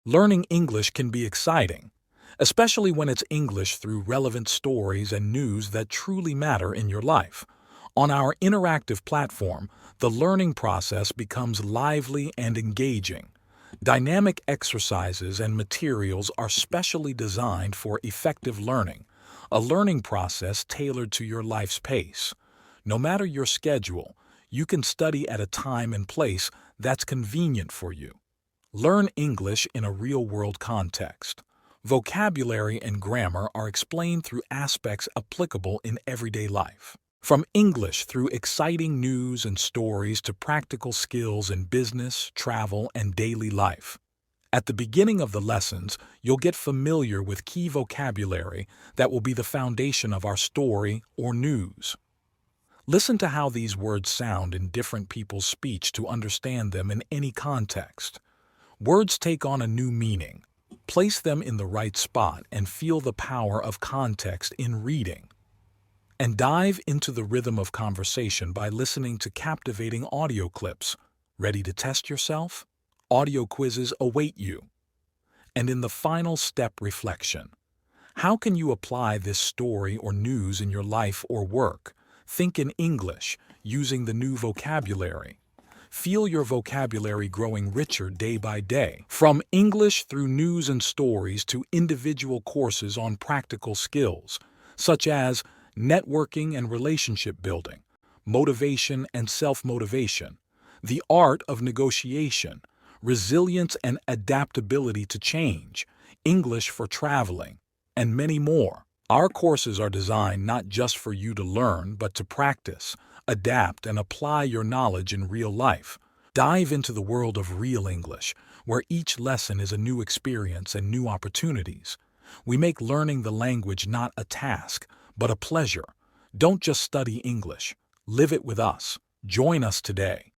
Learning English can be exciting, especially when it's English through relevant stories and news that truly matter in your life. On our interactive platform, the learning process becomes lively and engaging. Dynamic exercises and materials are specially designed for effective learning, a learning process tailored to your life's pace. No matter your schedule, you can study at a time and place that's convenient for you. Learn English in a real-world context. Vocabulary and grammar are explained through aspects applicable in everyday life. From English through exciting news and stories to practical skills in business, travel, and daily life. At the beginning of the lessons, you'll get familiar with key vocabulary that will be the foundation of our story or news. Listen to how these words sound in different people's speech to understand them in any context. Words take on a new meaning. Place them in the right spot and feel the power of context in reading. And dive into the rhythm of conversation by listening to captivating audio clips. Ready to test yourself? Audio quizzes await you. And in the final step, reflection. How can you apply this story or news in your life or work? Think in English, using the new vocabulary. Feel your vocabulary growing richer day by day. From English through news and stories to individual courses on practical skills, such as networking and relationship building, motivation and self-motivation, the art of negotiation, resilience and adaptability to change, English for traveling, and many more. Our courses are designed not just for you to learn, but to practice, adapt, and apply your knowledge in real life. Dive into the world of real English, where each lesson is a new experience and new opportunities. We make learning the language not a task, but a pleasure. Don't just study English. Live it with us. Join us today.